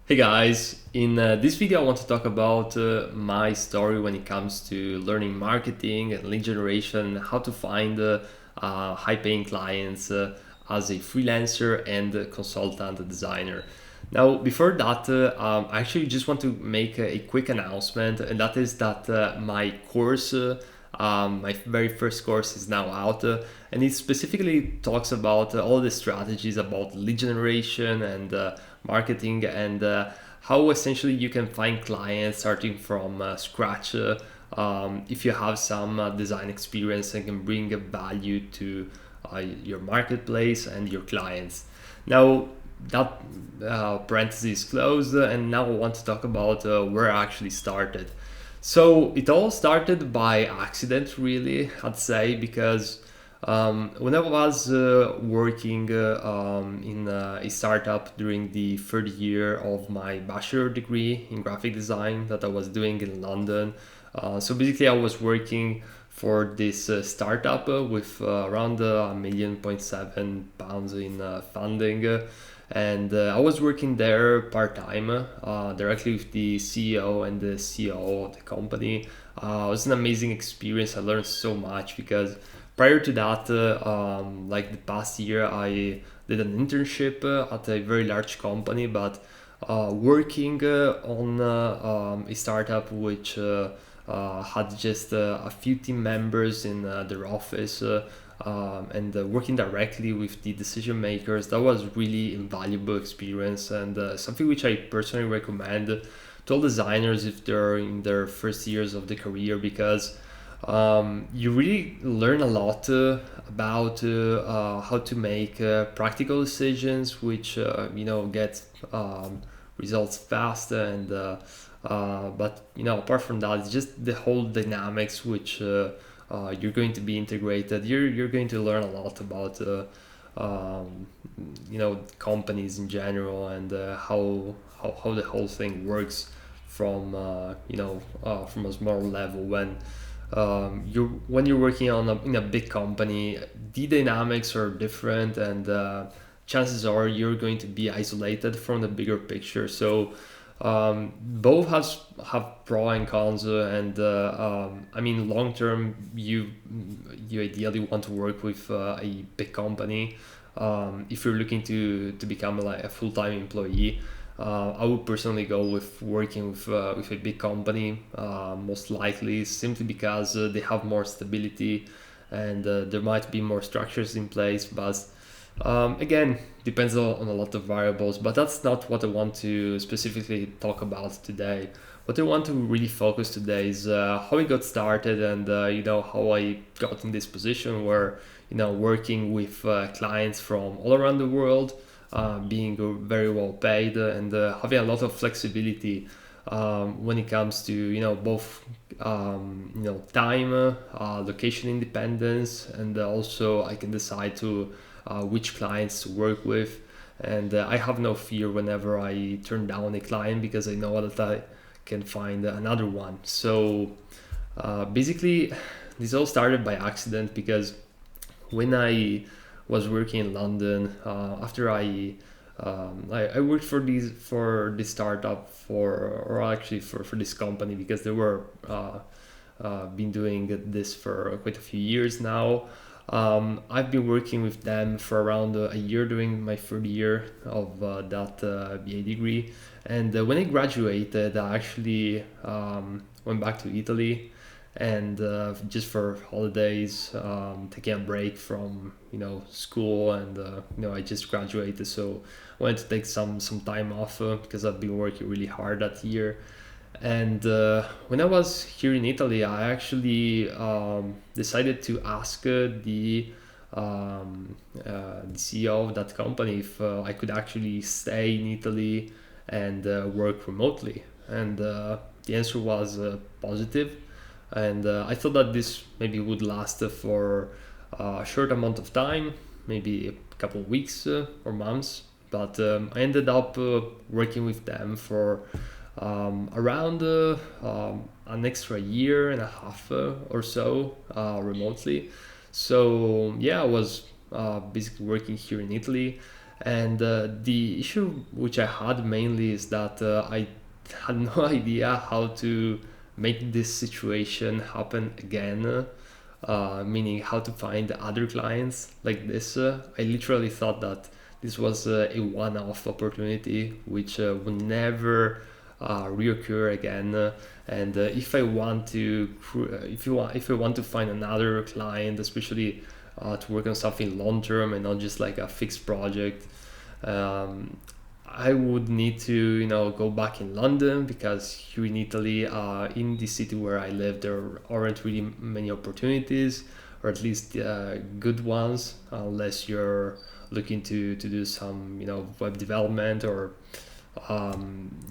Hey guys, in this video I want to talk about my story when it comes to learning marketing and lead generation, how to find high paying clients as a freelancer and a consultant designer. Now, before that, I actually just want to make a quick announcement, and that is that my course, my very first course, is now out, and it specifically talks about all the strategies about lead generation and marketing and how essentially you can find clients starting from scratch if you have some design experience and can bring a value to your marketplace and your clients. Now, that parenthesis closed, and now I want to talk about where I actually started. So it all started by accident, really, I'd say, because when I was working in a startup during the third year of my bachelor degree in graphic design that I was doing in London. So basically, I was working for this startup with around £1.7 million in funding. And I was working there part time, directly with the CEO and the COO of the company. It was an amazing experience. I learned so much because prior to that, like the past year, I did an internship at a very large company, but working on a startup which had just a few team members in their office. And working directly with the decision makers, that was really invaluable experience and something which I personally recommend to all designers if they're in their first years of the career, because you really learn a lot about how to make practical decisions which get results fast. And but apart from that, it's just the whole dynamics which you're going to be integrated. You're going to learn a lot about um, companies in general, and how the whole thing works from from a small level. When you're working in a big company, the dynamics are different, and chances are you're going to be isolated from the bigger picture. So both have pro and cons, and I mean, long term, you ideally want to work with a big company. If you're looking to become like a full time employee, I would personally go with working with a big company, most likely simply because they have more stability, and there might be more structures in place. But again, depends on a lot of variables, but that's not what I want to specifically talk about today. What I want to really focus today is how I got started, and how I got in this position where working with clients from all around the world, being very well paid, and having a lot of flexibility when it comes to both time, location independence, and also I can decide to which clients to work with. And I have no fear whenever I turn down a client because I know that I can find another one. So basically, this all started by accident because when I was working in London, after I worked for this startup or actually for this company, because they were been doing this for quite a few years now. I've been working with them for around a year during my third year of that BA degree. And when I graduated, I actually went back to Italy, and just for holidays, taking a break from school, and I just graduated, so I wanted to take some time off because I've been working really hard that year. And when I was here in Italy, I actually decided to ask the CEO of that company if I could actually stay in Italy and work remotely. And the answer was positive. And I thought that this maybe would last for a short amount of time, maybe a couple of weeks or months. But I ended up working with them for around an extra year and a half or so remotely. So yeah, I was basically working here in Italy, And the issue which I had mainly is that I had no idea how to make this situation happen again. Meaning how to find other clients like this. I literally thought that this was a one-off opportunity which would never reoccur again. And if I want to, if I want to find another client, especially to work on something long-term and not just like a fixed project, um, I would need to, go back in London because here in Italy, in the city where I live, there aren't really many opportunities, or at least good ones, unless you're looking to do some, web development or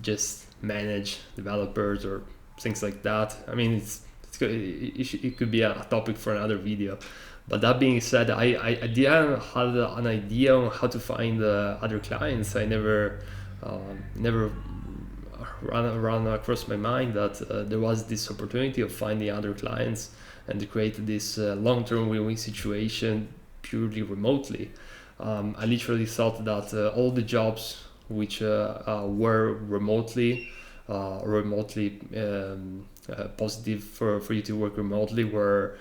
just manage developers or things like that. I mean, it could be a topic for another video. But that being said, I didn't have an idea on how to find other clients. I never run across my mind that there was this opportunity of finding other clients and to create this long-term win-win situation purely remotely. I literally thought that all the jobs which were remotely positive for you to work remotely were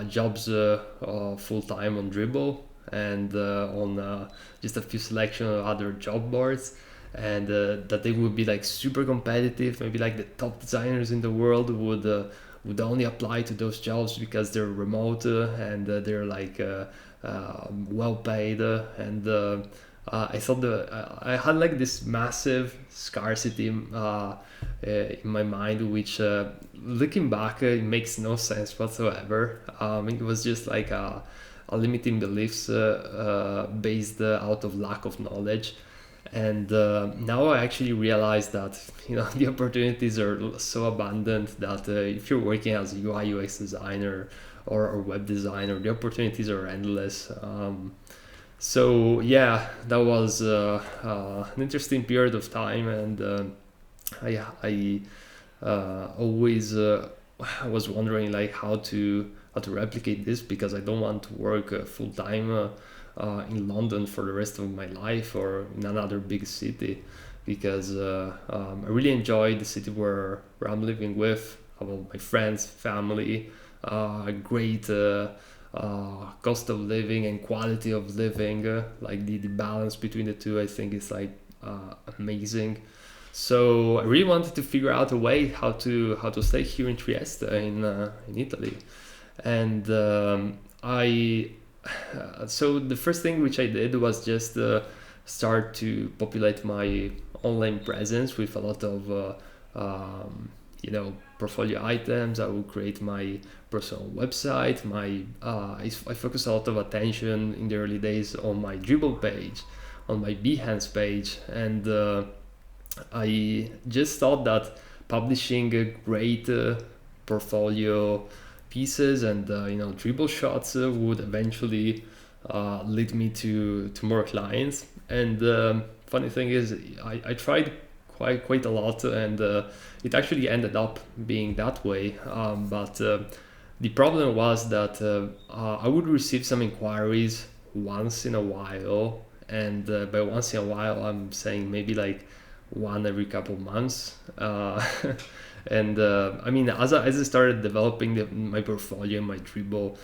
jobs full time on Dribble and on just a few selection of other job boards, and that they would be like super competitive. Maybe like the top designers in the world would only apply to those jobs because they're remote and they're like well paid and I thought I had like this massive scarcity in my mind, which looking back, it makes no sense whatsoever. It was just like a limiting beliefs based out of lack of knowledge. And now I actually realize that the opportunities are so abundant that if you're working as a UI UX designer or web designer, the opportunities are endless. So yeah, that was an interesting period of time, and I always was wondering like how to replicate this, because I don't want to work full time in London for the rest of my life or in another big city, because I really enjoy the city where I'm living with, about my friends, family, great. Cost of living and quality of living, like the balance between the two, I think is like amazing. So I really wanted to figure out a way how to stay here in Trieste in Italy, and I so the first thing which I did was just start to populate my online presence with a lot of portfolio items. I will create my personal website. I focus a lot of attention in the early days on my Dribble page, on my Behance page, and I just thought that publishing a great portfolio pieces and Dribble shots would eventually lead me to more clients. And funny thing is, I tried quite a lot, and it actually ended up being that way. But the problem was that I would receive some inquiries once in a while, and by once in a while, I'm saying maybe like one every couple months. And I mean, as I started developing my portfolio, my Dribble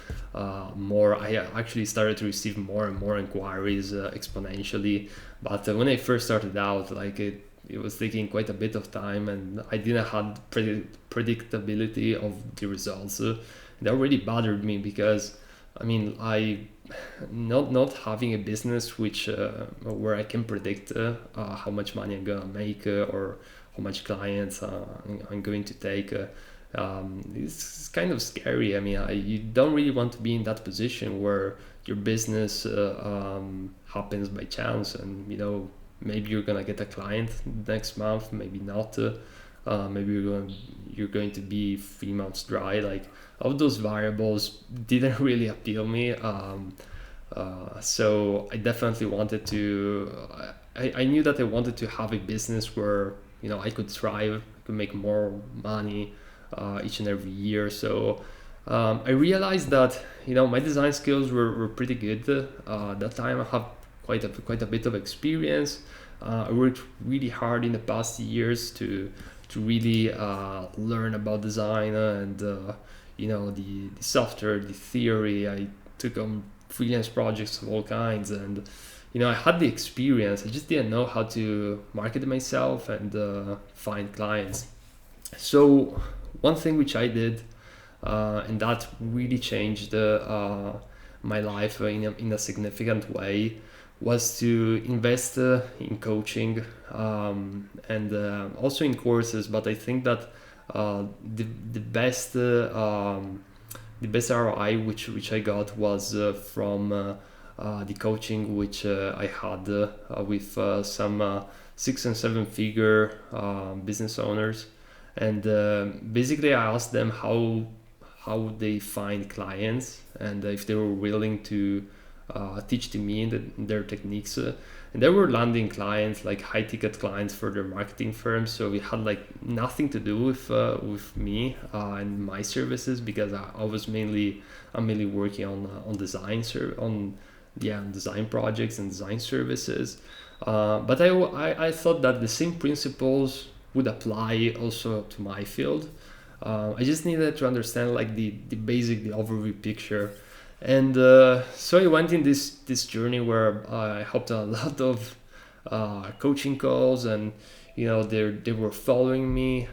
more, I actually started to receive more and more inquiries exponentially. But when I first started out, like it was taking quite a bit of time, and I didn't have predictability of the results. That really bothered me, because I mean, I not having a business which where I can predict how much money I'm gonna make or how much clients I'm going to take. It's kind of scary. I mean, you don't really want to be in that position where your business happens by chance, and maybe you're gonna get a client next month, maybe not. Maybe you're going to be 3 months dry. Like, all those variables didn't really appeal me. So I definitely wanted to. I knew that I wanted to have a business where I could thrive, I could make more money each and every year. So I realized that my design skills were pretty good. That time I have quite a bit of experience. I worked really hard in the past years to really learn about design and the software, the theory. I took on freelance projects of all kinds, and I had the experience. I just didn't know how to market myself and find clients. So one thing which I did, and that really changed my life in a significant way, was to invest in coaching and also in courses. But I think that the best the best ROI which I got was from the coaching which I had with some 6 and 7 figure business owners, and basically I asked them how they find clients and if they were willing to teach to me their techniques. And they were landing clients, like high ticket clients for their marketing firms. So it had like nothing to do with me and my services, because I'm mainly working on design on design projects and design services. But I thought that the same principles would apply also to my field. I just needed to understand like the overview picture. And so I went in this journey where I helped a lot of coaching calls, and they were following me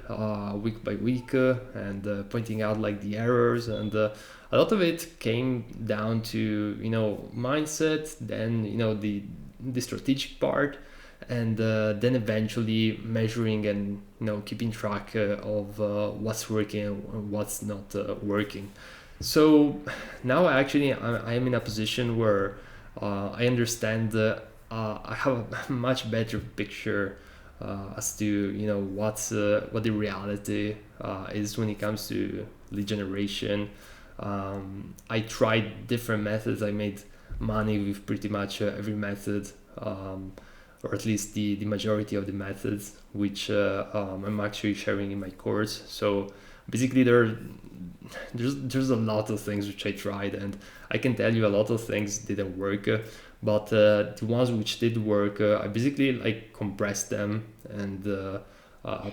week by week and pointing out like the errors, and a lot of it came down to mindset, then the strategic part, and then eventually measuring and keeping track of what's working and what's not working. So now I am in a position where I understand. I have a much better picture as to what the reality is when it comes to lead generation. I tried different methods. I made money with pretty much every method, or at least the majority of the methods, which I'm actually sharing in my course. So basically, there's a lot of things which I tried, and I can tell you a lot of things didn't work. But the ones which did work, I basically like compressed them and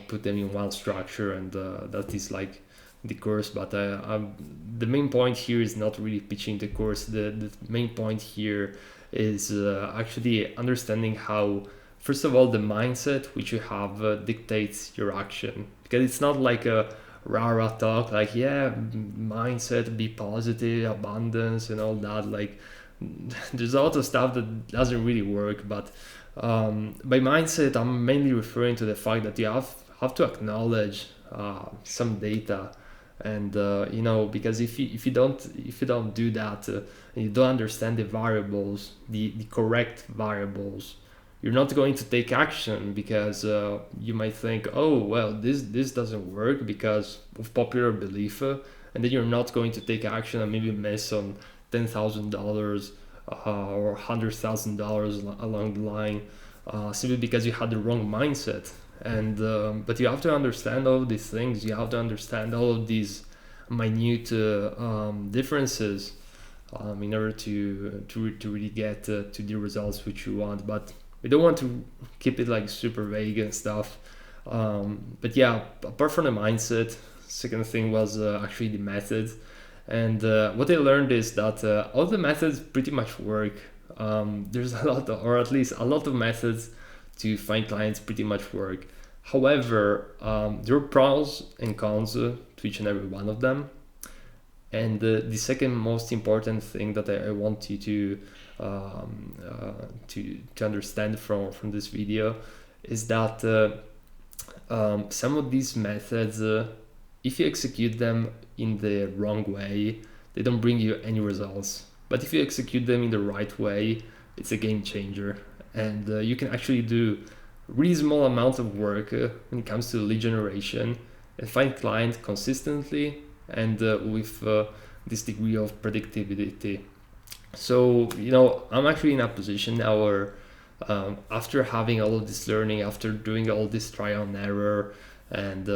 put them in one structure, and that is like the course. But the main point here is not really pitching the course. The main point here is actually understanding how, first of all, the mindset which you have dictates your action, because it's not like a rah talk like mindset, be positive, abundance and all that. Like there's a lot of stuff that doesn't really work. But by mindset, I'm mainly referring to the fact that you have to acknowledge some data, and because if you don't do that, and you don't understand the variables, the correct variables, you're not going to take action, because you might think, oh well, this doesn't work because of popular belief, and then you're not going to take action and maybe miss on $10,000 or $100,000 along the line, simply because you had the wrong mindset. And but you have to understand all of these things. You have to understand all of these minute differences in order to really get to the results which you want. But we don't want to keep it like super vague and stuff. But yeah, apart from the mindset, second thing was actually the method. And what I learned is that all the methods pretty much work. There's a lot or at least a lot of methods to find clients pretty much work. However, there are pros and cons to each and every one of them. And the second most important thing that I want you to understand from this video is that some of these methods, if you execute them in the wrong way, they don't bring you any results. But if you execute them in the right way, it's a game changer. And you can actually do really small amount of work when it comes to lead generation and find clients consistently and with this degree of predictability. So I'm actually in a position now where after having all of this learning, after doing all this trial and error, and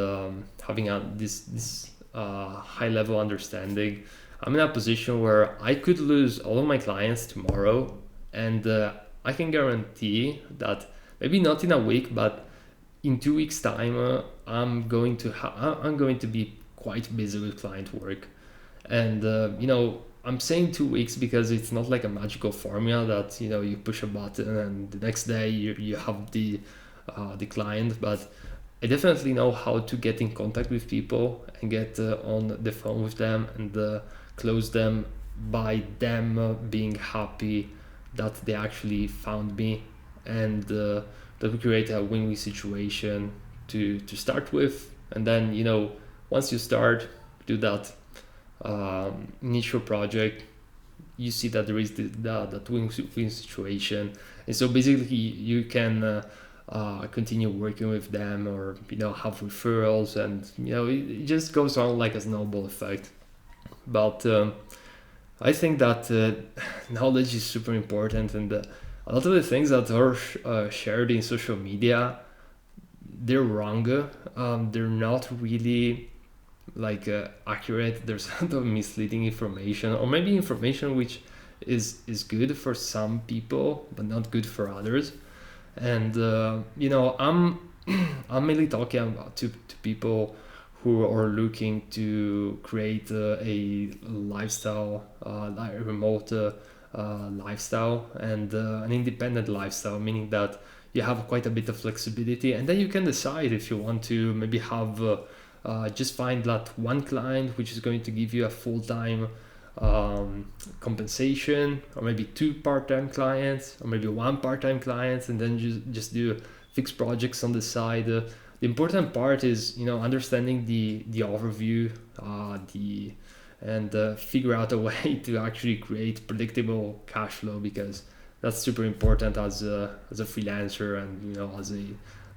having this high level understanding, I'm in a position where I could lose all of my clients tomorrow, and I can guarantee that maybe not in a week, but in 2 weeks time, I'm going to be quite busy with client work. And I'm saying 2 weeks because it's not like a magical formula that you push a button and the next day you have the client. But I definitely know how to get in contact with people and get on the phone with them and close them by them being happy that they actually found me, and that we create a win-win situation to start with. And then once you start do that initial project, you see that there is that win-win situation, and so basically you can continue working with them, or have referrals, and it just goes on like a snowball effect. But I think that knowledge is super important, and a lot of the things that are shared in social media, they're wrong. They're not really like accurate. There's a lot of misleading information, or maybe information which is good for some people but not good for others. And I'm I'm mainly talking about to people who are looking to create a lifestyle, like a remote lifestyle, and an independent lifestyle, meaning that you have quite a bit of flexibility, and then you can decide if you want to maybe have just find that one client which is going to give you a full-time compensation, or maybe two part-time clients, or maybe one part-time client, and then just do fixed projects on the side. The important part is understanding the overview, the and figure out a way to actually create predictable cash flow, because that's super important as a freelancer, and as a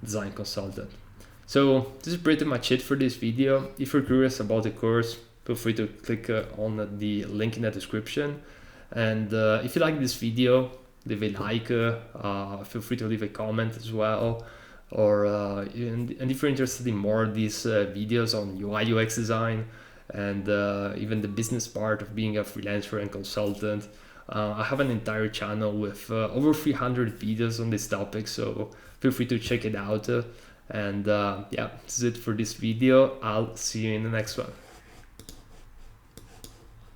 design consultant. So this is pretty much it for this video. If you're curious about the course, feel free to click on the link in the description. And if you like this video, leave a like. Feel free to leave a comment as well. Or and if you're interested in more of these videos on UI UX design, and even the business part of being a freelancer and consultant, I have an entire channel with over 300 videos on this topic, so feel free to check it out. And yeah, this is it for this video. I'll see you in the next one.